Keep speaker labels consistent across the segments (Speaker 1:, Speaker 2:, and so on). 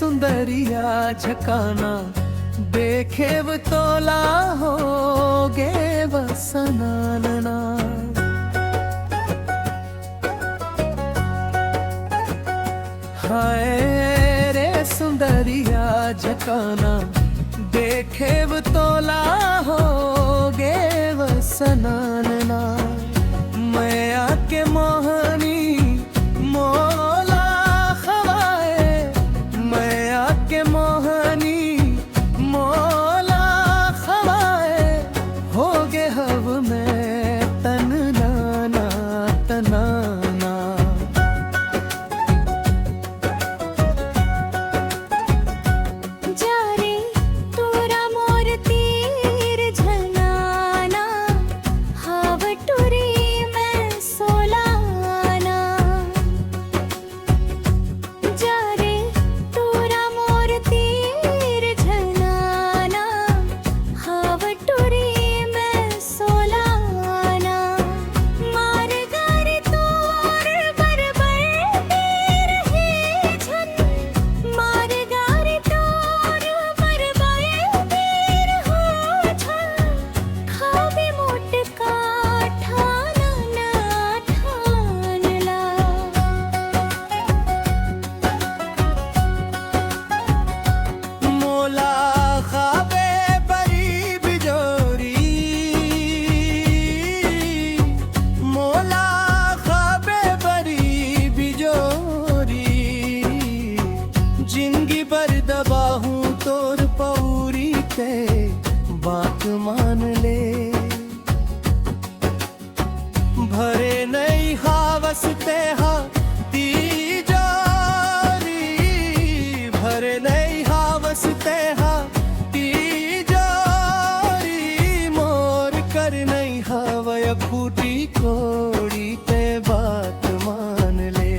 Speaker 1: सुंदरिया झकाना देखे वो तोला होगे वसनानना। हाय रे सुंदरिया झकाना देखे वो तोला होगे वसनानना। मैं आके मोहनी मोला खवाए, मैं आके मोहनी मोला खवाए, होगे हव में तन नाना तनाना। जिंदगी पर दबा हूँ तोर पौरी के बात मान ले। भरे नहीं हावसते हा तीजारी, भरे नहीं हावसते हा तीजारी। मोर कर नहीं हवय फूटी कोड़ी ते बात मान ले।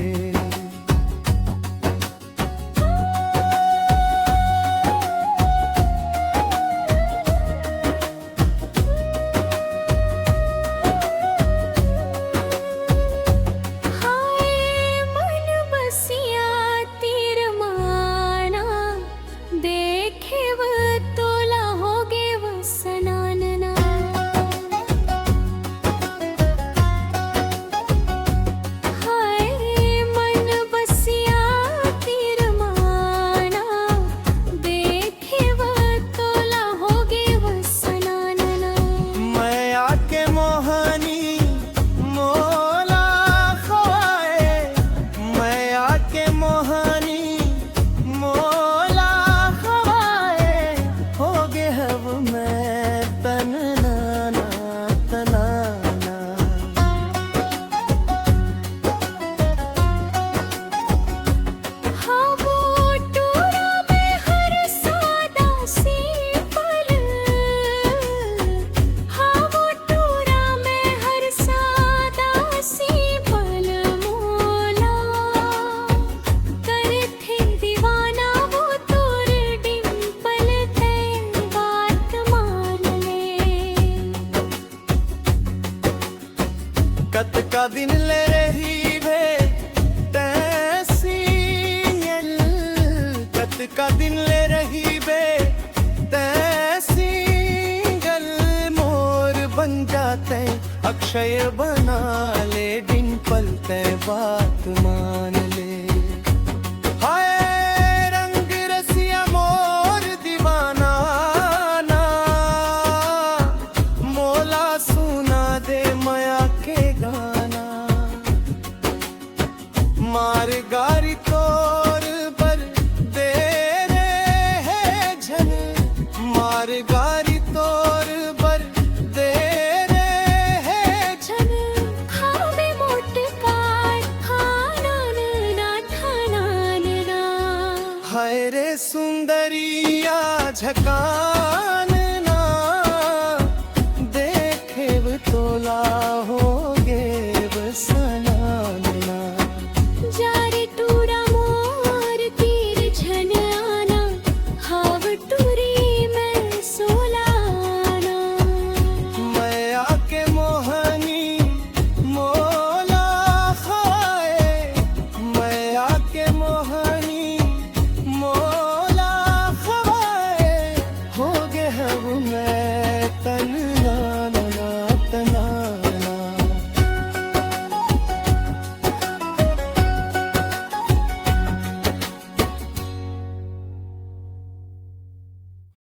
Speaker 1: कत का दिन ले रही भे तैसीयल, कत का दिन ले रही बे तैसीगल। मोर बन जाते अक्षय बना ले, डिंपल ते बात मान ले। हाय रंग रसिया मोर दीवाना ना, मोला सुना दे माया के गाना। मार गारी तोर पर दे रे है झन, मार गारी तोर पर दे रे है झन।
Speaker 2: खावे मोट काट खाना ना ठाना ना।
Speaker 1: हाय रे सुंदरिया झका